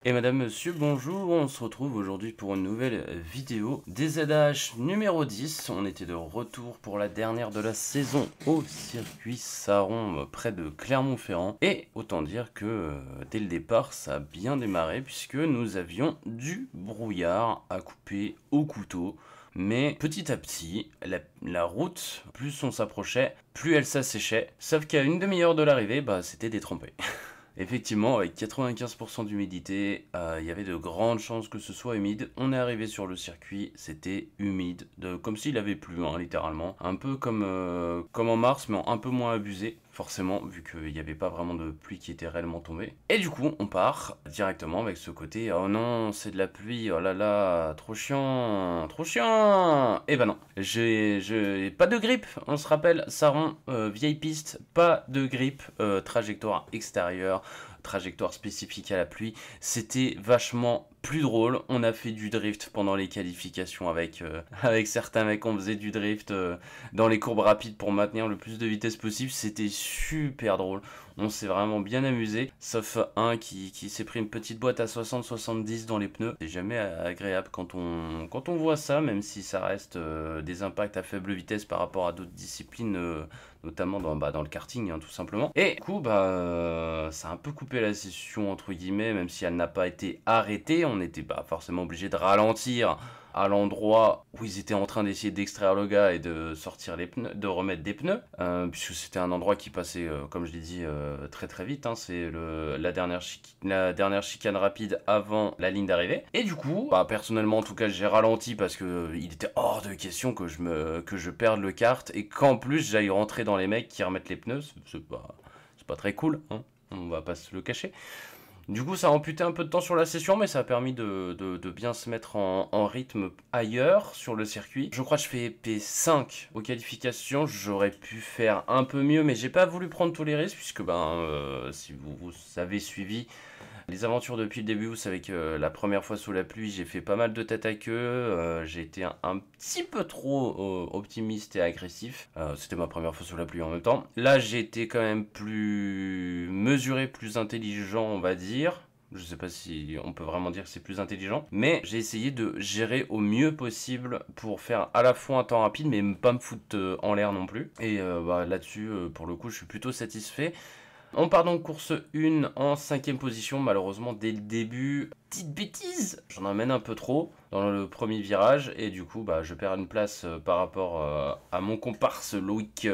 Et madame, monsieur, bonjour, on se retrouve aujourd'hui pour une nouvelle vidéo des ZH numéro 10. On était de retour pour la dernière de la saison au circuit Saron près de Clermont-Ferrand. Et autant dire que dès le départ, ça a bien démarré puisque nous avions du brouillard à couper au couteau. Mais petit à petit, la route, plus on s'approchait, plus elle s'asséchait. Sauf qu'à une demi-heure de l'arrivée, c'était détrempé. Effectivement, avec 95% d'humidité, il y avait de grandes chances que ce soit humide. On est arrivé sur le circuit, c'était humide, comme s'il avait plu, littéralement. Un peu comme en mars, mais un peu moins abusé, forcément, vu qu'il n'y avait pas vraiment de pluie qui était réellement tombée. Et du coup, on part directement avec ce côté, oh non, c'est de la pluie, oh là là, trop chiant, trop chiant. Et non, j'ai pas de grippe, on se rappelle, Saron, vieille piste, pas de grippe, trajectoire extérieure, trajectoire spécifique à la pluie, c'était vachement plus drôle. On a fait du drift pendant les qualifications avec certains mecs, on faisait du drift dans les courbes rapides pour maintenir le plus de vitesse possible, c'était super drôle, on s'est vraiment bien amusé, sauf un qui s'est pris une petite boîte à 60-70 dans les pneus. C'est jamais agréable quand on voit ça, même si ça reste des impacts à faible vitesse par rapport à d'autres disciplines, notamment dans le karting, tout simplement. Et du coup, ça a un peu coupé la session, entre guillemets, même si elle n'a pas été arrêtée. On n'était pas forcément obligé de ralentir à l'endroit où ils étaient en train d'essayer d'extraire le gars et de sortir les pneus, de remettre des pneus, puisque c'était un endroit qui passait, comme je l'ai dit, très très vite. C'est la dernière chicane rapide avant la ligne d'arrivée. Et du coup, personnellement, en tout cas, j'ai ralenti parce que il était hors de question que je perde le kart et qu'en plus j'aille rentrer dans les mecs qui remettent les pneus. C'est pas très cool, on va pas se le cacher. Du coup, ça a amputé un peu de temps sur la session, mais ça a permis de bien se mettre en rythme ailleurs sur le circuit. Je crois que je fais P5 aux qualifications. J'aurais pu faire un peu mieux, mais j'ai pas voulu prendre tous les risques, puisque si vous avez suivi les aventures depuis le début, vous savez que la première fois sous la pluie, j'ai fait pas mal de tête à queue, j'ai été un petit peu trop optimiste et agressif, c'était ma première fois sous la pluie en même temps. Là, j'ai été quand même plus mesuré, plus intelligent, on va dire. Je sais pas si on peut vraiment dire que c'est plus intelligent, mais j'ai essayé de gérer au mieux possible pour faire à la fois un temps rapide, mais pas me foutre en l'air non plus. Et là-dessus, pour le coup, je suis plutôt satisfait. On part donc course 1 en 5ème position, malheureusement dès le début, petite bêtise, j'en emmène un peu trop dans le premier virage et du coup je perds une place par rapport à mon comparse Loïc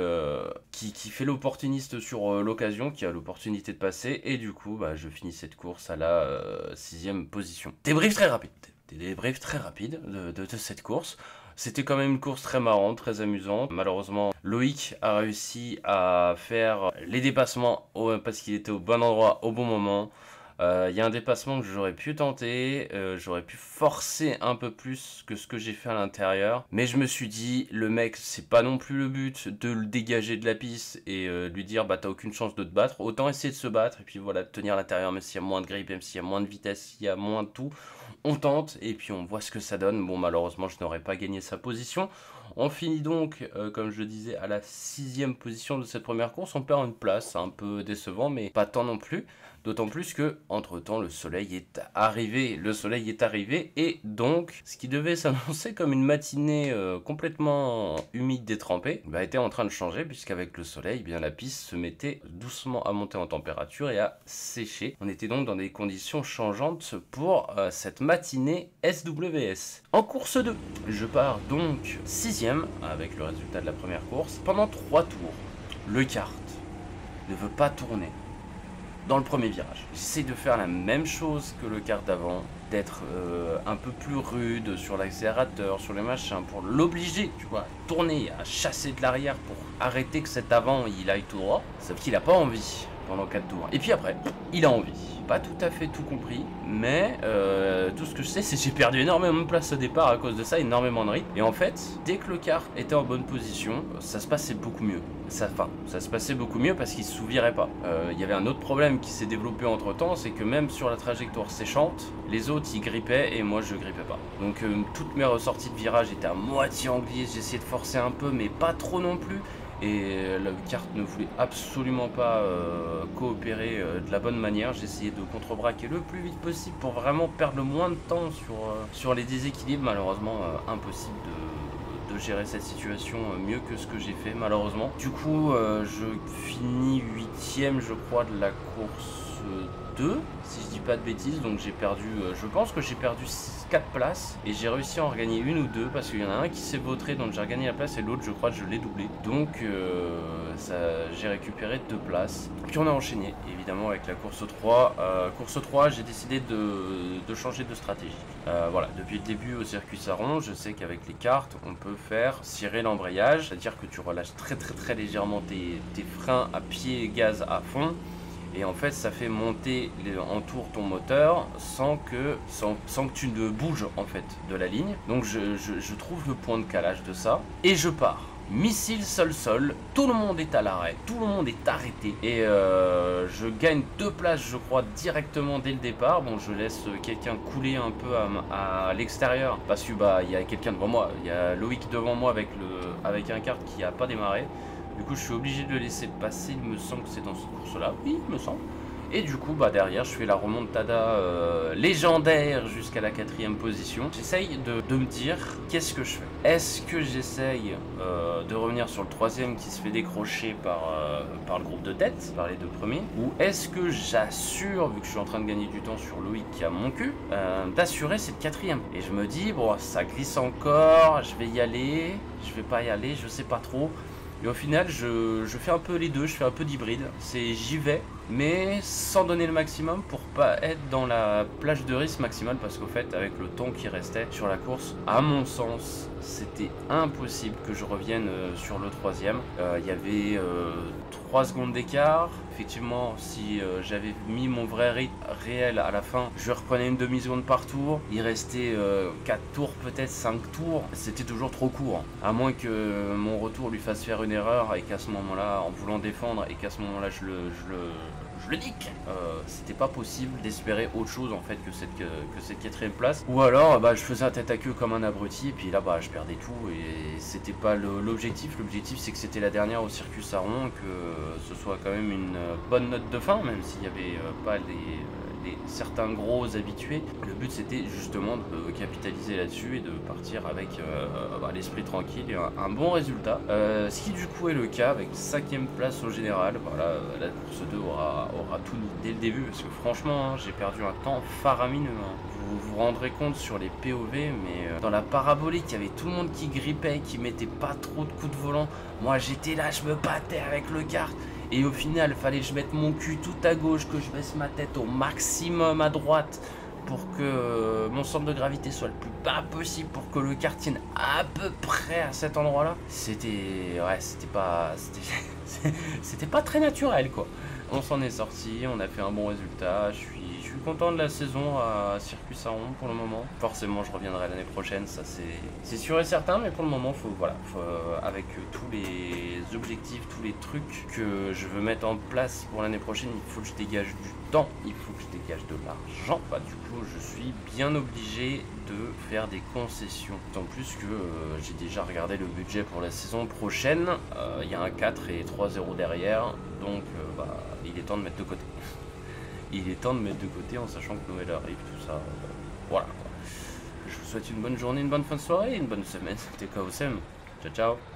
qui fait l'opportuniste sur l'occasion, qui a l'opportunité de passer et du coup je finis cette course à la 6ème position. Débrief très rapide de cette course. C'était quand même une course très marrante, très amusante. Malheureusement, Loïc a réussi à faire les dépassements parce qu'il était au bon endroit au bon moment. Il y a un dépassement que j'aurais pu tenter, j'aurais pu forcer un peu plus que ce que j'ai fait à l'intérieur. Mais je me suis dit, le mec, c'est pas non plus le but de le dégager de la piste et lui dire t'as aucune chance de te battre. Autant essayer de se battre et puis voilà, de tenir l'intérieur même s'il y a moins de grip, même s'il y a moins de vitesse, s'il y a moins de tout. On tente et puis on voit ce que ça donne. Bon, malheureusement, je n'aurais pas gagné sa position. On finit donc, comme je le disais, à la 6ème position de cette première course. On perd une place, c'est un peu décevant, mais pas tant non plus. D'autant plus que, entre-temps, le soleil est arrivé. Et donc, ce qui devait s'annoncer comme une matinée complètement humide, détrempée, était en train de changer, puisqu'avec le soleil, la piste se mettait doucement à monter en température et à sécher. On était donc dans des conditions changeantes pour cette matinée SWS. En course 2, je pars donc 6ème avec le résultat de la première course. Pendant 3 tours, le kart ne veut pas tourner dans le premier virage. J'essaie de faire la même chose que le kart d'avant, d'être un peu plus rude sur l'accélérateur, sur les machins, pour l'obliger, à tourner, à chasser de l'arrière pour arrêter que cet avant il aille tout droit. Sauf qu'il a pas envie pendant 4 tours. Et puis après, il a envie. Pas tout à fait tout compris, mais tout ce que je sais, c'est que j'ai perdu énormément de place au départ à cause de ça, énormément de rythme. Et en fait, dès que le kart était en bonne position, ça se passait beaucoup mieux. Ça se passait beaucoup mieux parce qu'il se sous-virait pas. Il y avait un autre problème qui s'est développé entre temps, c'est que même sur la trajectoire séchante, les autres ils grippaient et moi je grippais pas. Donc toutes mes ressorties de virage étaient à moitié en glisse, j'essayais de forcer un peu mais pas trop non plus. et la kart ne voulait absolument pas coopérer de la bonne manière. J'ai essayé de contrebraquer le plus vite possible pour vraiment perdre le moins de temps sur les déséquilibres. Malheureusement, impossible de gérer cette situation mieux que ce que j'ai fait, malheureusement. Du coup, je finis 8ème, je crois, de la course 2, si je dis pas de bêtises. Donc j'ai perdu, je pense que j'ai perdu 4 places et j'ai réussi à en regagner une ou deux parce qu'il y en a un qui s'est vautré, donc j'ai regagné la place, et l'autre, je crois que je l'ai doublé. Donc j'ai récupéré 2 places. Puis on a enchaîné évidemment avec la course 3. Course 3, j'ai décidé de changer de stratégie. Voilà, depuis le début au circuit Saron, je sais qu'avec les cartes, on peut faire cirer l'embrayage, c'est-à-dire que tu relâches très légèrement tes freins à pied et gaz à fond. Et en fait, ça fait monter en tour ton moteur sans que tu ne bouges en fait de la ligne. Donc je trouve le point de calage de ça et je pars. Missile sol, tout le monde est à l'arrêt, tout le monde est arrêté. Et je gagne 2 places, je crois, directement dès le départ. Bon, je laisse quelqu'un couler un peu à l'extérieur parce que il y a quelqu'un devant moi. Il y a Loïc devant moi avec un kart qui n'a pas démarré. Du coup, je suis obligé de le laisser passer. Il me semble que c'est dans cette course-là. Oui, il me semble. Et du coup, derrière, je fais la remontada légendaire jusqu'à la 4ème position. J'essaye de me dire, qu'est-ce que je fais? Est-ce que j'essaye de revenir sur le 3ème qui se fait décrocher par le groupe de tête, par les 2 premiers? Ou est-ce que j'assure, vu que je suis en train de gagner du temps sur Loïc qui a mon cul, d'assurer cette 4ème? Et je me dis, bon, ça glisse encore, je vais y aller, je vais pas y aller, je sais pas trop. Et au final, je fais un peu les deux, je fais un peu d'hybride. C'est j'y vais, mais sans donner le maximum pour pas être dans la plage de risque maximale. Parce qu'au fait, avec le temps qui restait sur la course, à mon sens, c'était impossible que je revienne sur le 3ème. Il y avait 3 secondes d'écart. Effectivement, si j'avais mis mon vrai rythme réel à la fin, je reprenais une demi-seconde par tour. Il restait 4 tours, peut-être 5 tours. C'était toujours trop court. À moins que mon retour lui fasse faire une erreur et qu'à ce moment-là, en voulant défendre, et qu'à ce moment-là, je le nique. C'était pas possible d'espérer autre chose en fait que cette 4ème place. Ou alors, je faisais un tête à queue comme un abruti et puis là, je perdais tout et c'était pas l'objectif. L'objectif, c'est que c'était la dernière au circuit Saron, que ce soit quand même une bonne note de fin, même s'il y avait pas certains gros habitués. Le but, c'était justement de capitaliser là-dessus et de partir avec l'esprit tranquille et un bon résultat. Ce qui du coup est le cas avec 5ème place au général. Voilà, la course 2 aura tout mis dès le début parce que franchement, j'ai perdu un temps faramineux. Vous vous rendrez compte sur les POV, mais dans la parabolique, il y avait tout le monde qui grippait, qui mettait pas trop de coups de volant. Moi, j'étais là, je me battais avec le kart. Et au final, il fallait que je mette mon cul tout à gauche, que je baisse ma tête au maximum à droite pour que mon centre de gravité soit le plus bas possible, pour que le kart tienne à peu près à cet endroit-là. C'était pas très naturel, quoi. On s'en est sorti, on a fait un bon résultat. Je suis content de la saison à Circuit Saron pour le moment. Forcément, je reviendrai l'année prochaine, ça c'est sûr et certain, mais pour le moment, faut avec tous les objectifs, tous les trucs que je veux mettre en place pour l'année prochaine, il faut que je dégage du temps, il faut que je dégage de l'argent. Du coup, je suis bien obligé de faire des concessions. D'autant plus que j'ai déjà regardé le budget pour la saison prochaine. Il y a un 4 et 3-0 derrière, donc il est temps de mettre de côté. Il est temps de mettre de côté en sachant que Noël arrive, tout ça. Voilà. Je vous souhaite une bonne journée, une bonne fin de soirée, une bonne semaine. C'était KOSM. Ciao, ciao.